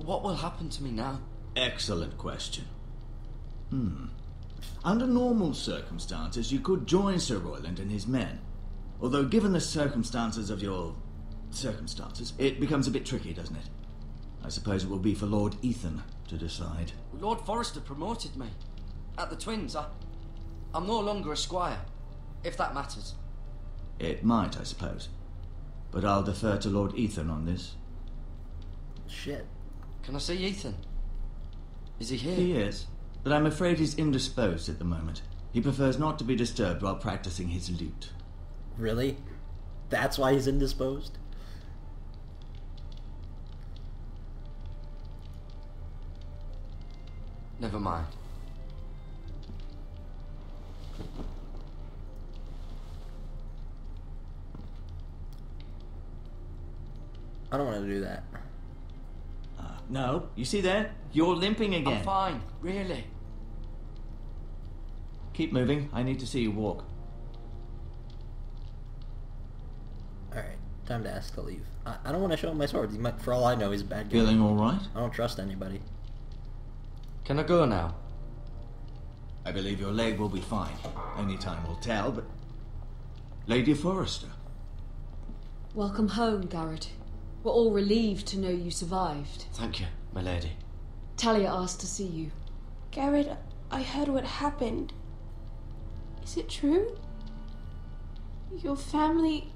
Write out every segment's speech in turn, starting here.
What will happen to me now? Excellent question. Under normal circumstances, you could join Sir Royland and his men. Although, given the circumstances of your... circumstances, it becomes a bit tricky, doesn't it? I suppose it will be for Lord Ethan to decide. Lord Forrester promoted me. At the Twins, I'm no longer a squire, if that matters. It might, I suppose. But I'll defer to Lord Ethan on this. Shit. Can I see Ethan? Is he here? He is, but I'm afraid he's indisposed at the moment. He prefers not to be disturbed while practicing his lute. Really? That's why he's indisposed? Never mind. I don't want to do that. No, you see there? You're limping again. I'm fine, really. Keep moving. I need to see you walk. Alright, time to ask to leave. I don't want to show him my sword. He might, for all I know, he's a bad guy. Feeling all right? I don't trust anybody. Can I go now? I believe your leg will be fine. Only time will tell, but... Lady Forrester. Welcome home, Garrett. We're all relieved to know you survived. Thank you, my lady. Talia asked to see you. Garrett, I heard what happened. Is it true? Your family...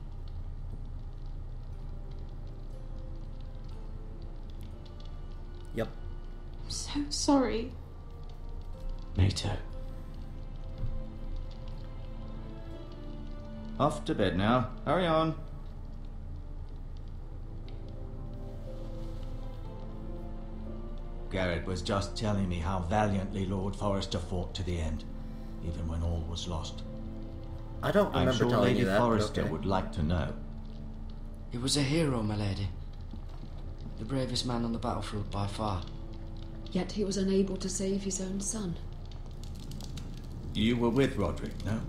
Yep. I'm so sorry. Me too. Off to bed now. Hurry on. Garrett was just telling me how valiantly Lord Forrester fought to the end, even when all was lost. I don't remember I'm sure telling Lady you that, Forrester but okay. would like to know. He was a hero, my lady. The bravest man on the battlefield by far. Yet he was unable to save his own son. You were with Roderick, no?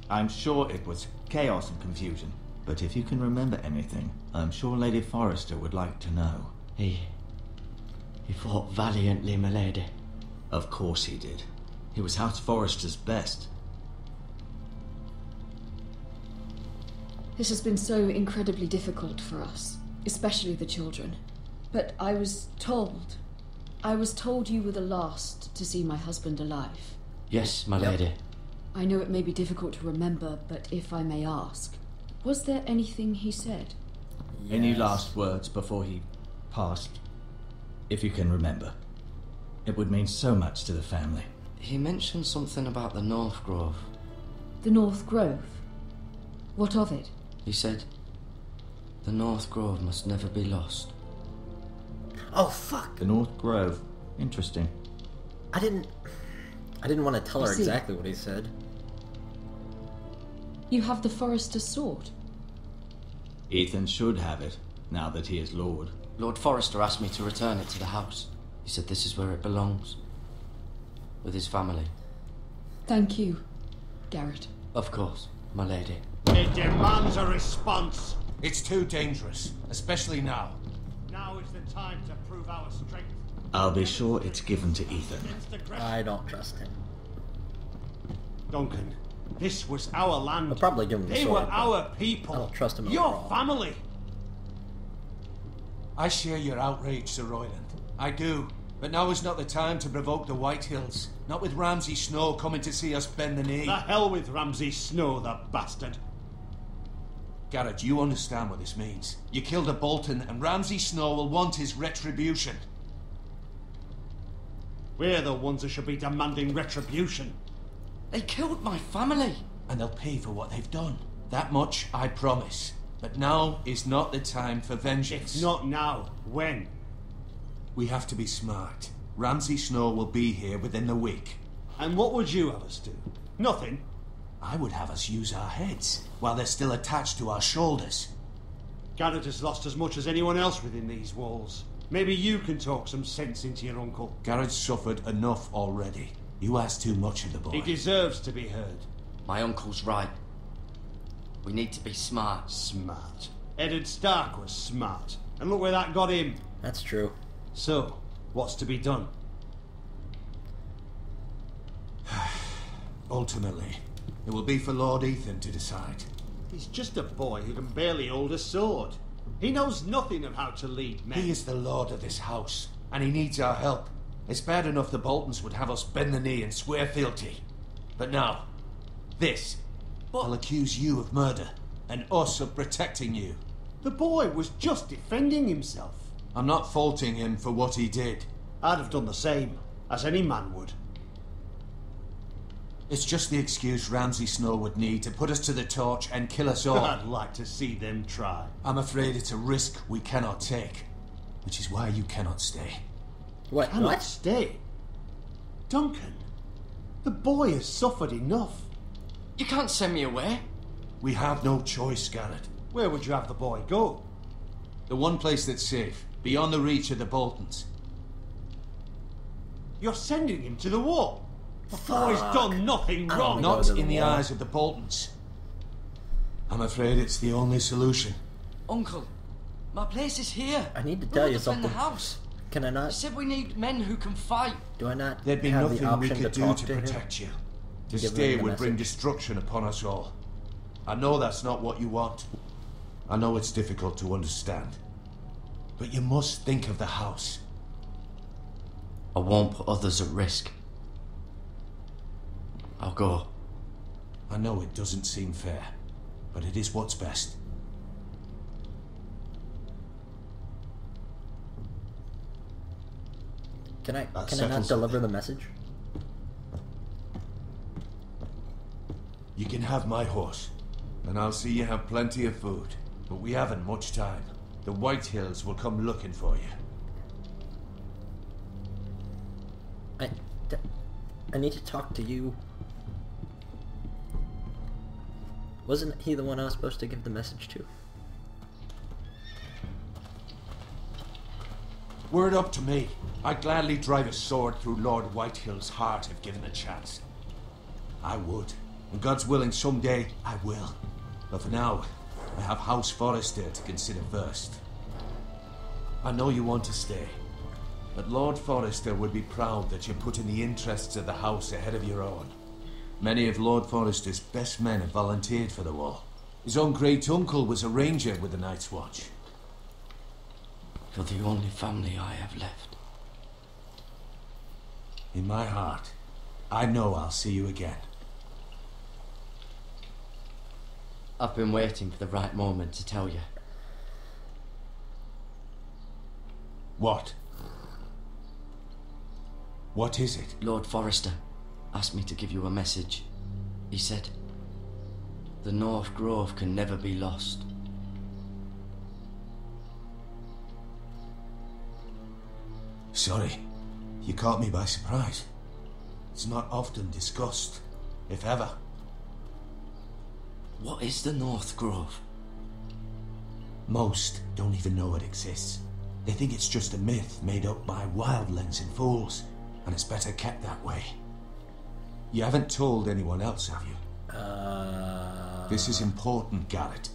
I'm sure it was chaos and confusion. But if you can remember anything, I'm sure Lady Forrester would like to know. He fought valiantly, my lady. Of course he did. He was House Forrester's best. This has been so incredibly difficult for us, especially the children. But I was told you were the last to see my husband alive. Yes, my lady. I know it may be difficult to remember, but if I may ask, was there anything he said? Yes. Any last words before he passed? If you can remember. It would mean so much to the family. He mentioned something about the North Grove. The North Grove? What of it? He said, the North Grove must never be lost. Oh, fuck! The North Grove. Interesting. I didn't want to tell her You see. exactly what he said. You have the Forrester's sword. Ethan should have it, now that he is Lord. Lord Forrester asked me to return it to the house. He said this is where it belongs. With his family. Thank you, Garrett. Of course, my lady. It demands a response. It's too dangerous, especially now. Now is the time to prove our strength. I'll be sure it's given to Ethan. I don't trust him. Duncan, this was our land. I'll probably give him the They sword, were but our people. I don't trust him Your overall. family. I share your outrage, Sir Royland. I do. But now is not the time to provoke the Whitehills. Not with Ramsay Snow coming to see us bend the knee. The hell with Ramsay Snow, the bastard. Garrett, you understand what this means. You killed a Bolton, and Ramsay Snow will want his retribution. We're the ones who should be demanding retribution. They killed my family. And they'll pay for what they've done. That much I promise. But now is not the time for vengeance. It's not now. When? We have to be smart. Ramsay Snow will be here within the week. And what would you have us do? Nothing. I would have us use our heads, while they're still attached to our shoulders. Garrett has lost as much as anyone else within these walls. Maybe you can talk some sense into your uncle. Garrett's suffered enough already. You ask too much of the boy. He deserves to be heard. My uncle's right. We need to be smart. Smart. Eddard Stark was smart. And look where that got him. That's true. So, what's to be done? Ultimately, it will be for Lord Ethan to decide. He's just a boy who can barely hold a sword. He knows nothing of how to lead men. He is the lord of this house, and he needs our help. It's bad enough the Boltons would have us bend the knee and swear fealty. But now, this. I'll accuse you of murder, and us of protecting you. The boy was just defending himself. I'm not faulting him for what he did. I'd have done the same, as any man would. It's just the excuse Ramsay Snow would need to put us to the torch and kill us all. I'd like to see them try. I'm afraid it's a risk we cannot take, which is why you cannot stay. What? Cannot What? stay. Duncan, the boy has suffered enough. You can't send me away. We have no choice, Garrett. Where would you have the boy go? The one place that's safe, beyond the reach of the Boltons. You're sending him to the war. The boy's done nothing I wrong. don't know. Not to the in the wall. eyes of the Boltons. I'm afraid it's the only solution. Uncle, my place is here. I need to We tell will you defend something. the house. Can I You not? said we need men who can fight. Do I not There'd be have the nothing we option could to do talk to to him? protect you. To Give him stay the would bring message. destruction upon us all. I know that's not what you want. I know it's difficult to understand. But you must think of the house. I won't put others at risk. I'll go. I know it doesn't seem fair, but it is what's best. Can I That can I not settles deliver it. the message? You can have my horse, and I'll see you have plenty of food. But we haven't much time. The White Hills will come looking for you. I need to talk to you. Wasn't he the one I was supposed to give the message to? Word up to me. I'd gladly drive a sword through Lord Whitehill's heart if given a chance. I would. And God's willing, someday I will. But for now, I have House Forrester to consider first. I know you want to stay, but Lord Forrester would be proud that you're putting the interests of the house ahead of your own. Many of Lord Forrester's best men have volunteered for the war. His own great-uncle was a ranger with the Night's Watch. You're the only family I have left. In my heart, I know I'll see you again. I've been waiting for the right moment to tell you. What? What is it? Lord Forrester asked me to give you a message. He said, the North Grove can never be lost. Sorry, you caught me by surprise. It's not often discussed, if ever. What is the North Grove? Most don't even know it exists. They think it's just a myth made up by wildlings and fools, and it's better kept that way. You haven't told anyone else, have you? This is important, Garrett.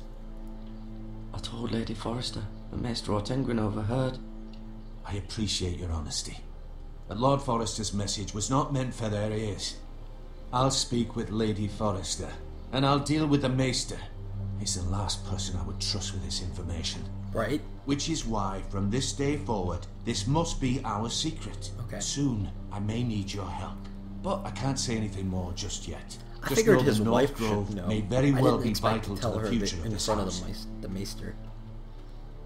I told Lady Forrester, but Maester Ortenguin overheard. I appreciate your honesty. But Lord Forrester's message was not meant for their ears. I'll speak with Lady Forrester, and I'll deal with the Maester. He's the last person I would trust with this information. Right? Which is why, from this day forward, this must be our secret. Okay. Soon, I may need your help. But I can't say anything more just yet. I Just figured know his the wife North Grove should know. may very I well didn't be expect vital to to tell the her future that of in this front house. of the Maester.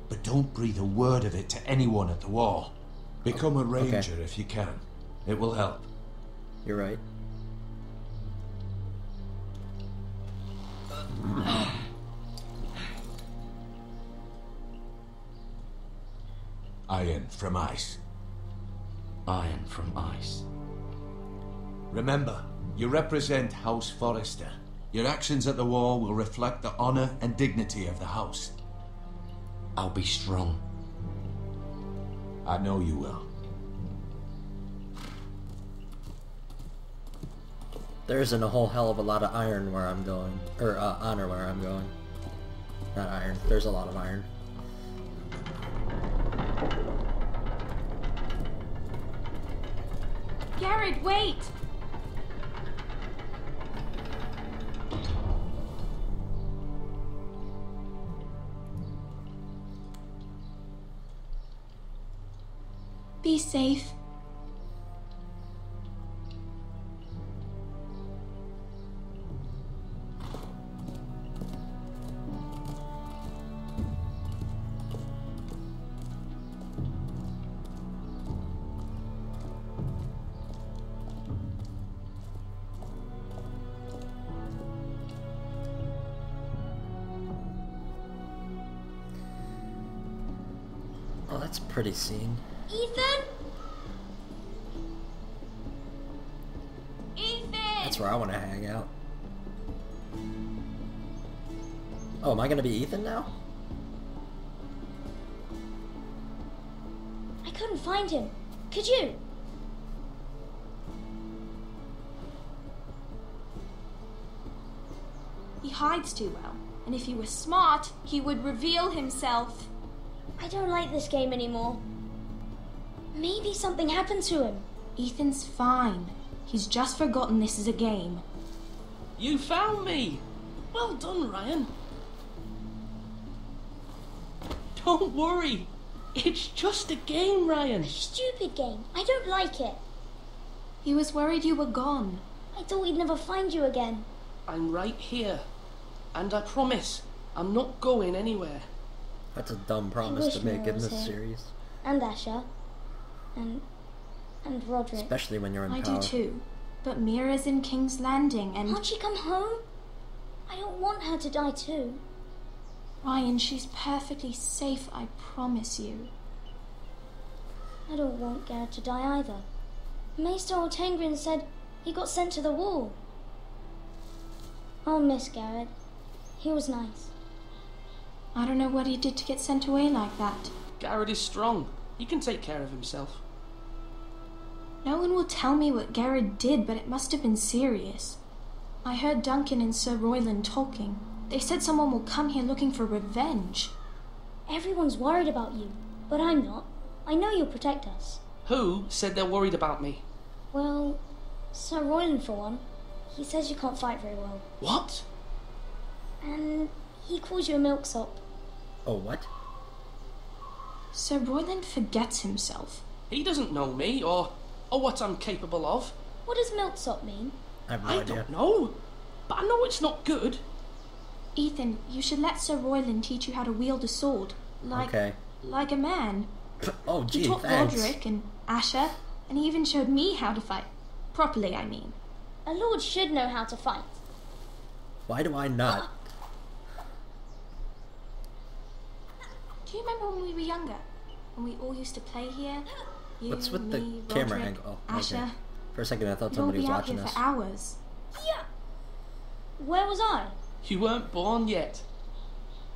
But don't breathe a word of it to anyone at the wall. Become a ranger Okay. if you can. It will help. You're right. Iron from ice. Iron from ice. Remember, you represent House Forrester. Your actions at the war will reflect the honor and dignity of the house. I'll be strong. I know you will. There isn't a whole hell of a lot of iron where I'm going. Or, honor where I'm going. Not iron. There's a lot of iron. Garrett, wait! Be safe. Oh, that's a pretty scene. Ethan? Ethan! That's where I want to hang out. Oh, am I gonna be Ethan now? I couldn't find him. Could you? He hides too well, and if he were smart, he would reveal himself. I don't like this game anymore. Maybe something happened to him. Ethan's fine. He's just forgotten this is a game. You found me! Well done, Ryan. Don't worry. It's just a game, Ryan. Stupid game. I don't like it. He was worried you were gone. I thought we'd never find you again. I'm right here. And I promise, I'm not going anywhere. That's a dumb promise wish to make Mira in was this here. series. And Asher. And Roderick. Especially when you're in I power. do too. But Mira's in King's Landing and... Can't she come home? I don't want her to die too. Ryan, she's perfectly safe, I promise you. I don't want Garrett to die either. Maester Ortengrin said he got sent to the wall. I'll miss Garrett. He was nice. I don't know what he did to get sent away like that. Garrett is strong. He can take care of himself. No one will tell me what Garrett did, but it must have been serious. I heard Duncan and Sir Royland talking. They said someone will come here looking for revenge. Everyone's worried about you, but I'm not. I know you'll protect us. Who said they're worried about me? Well, Sir Royland for one. He says you can't fight very well. What? And he calls you a milksop. Oh, what? Sir Royland forgets himself. He doesn't know me or what I'm capable of. What does milksop mean? I have no I idea. don't know. But I know it's not good. Ethan, you should let Sir Royland teach you how to wield a sword. Okay. Like a man. Oh, He gee, taught thanks. Roderick and Asher, and he even showed me how to fight. Properly, I mean. A lord should know how to fight. Why do I not? Do you remember when we were younger? When we all used to play here? You, What's with me, the camera Roderick, angle? Oh, Asher. okay. For a second, I thought We'd all somebody be was out watching here us. for hours. Yeah. Where was I? You weren't born yet.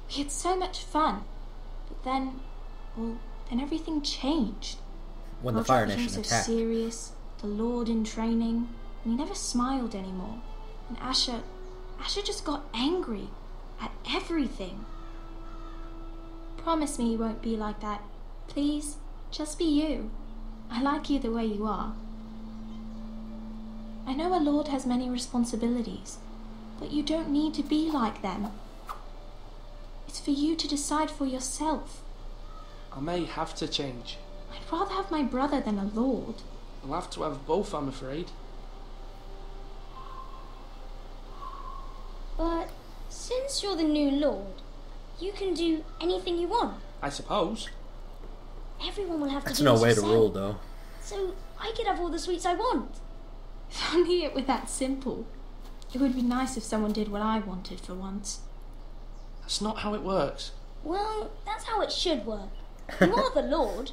We had so much fun. But then, then everything changed. When the Roderick Fire became Nation so attacked. serious, the Lord in training, and he never smiled anymore. And Asher just got angry at everything. Promise me you won't be like that. Please, just be you. I like you the way you are. I know a lord has many responsibilities, but you don't need to be like them. It's for you to decide for yourself. I may have to change. I'd rather have my brother than a lord. I'll have to have both, I'm afraid. But since you're the new lord, you can do anything you want. I suppose. Everyone will have That's to do no as way you to say. rule, though. So I could have all the sweets I want. If only it were that simple. It would be nice if someone did what I wanted for once. That's not how it works. Well, that's how it should work. You are the lord.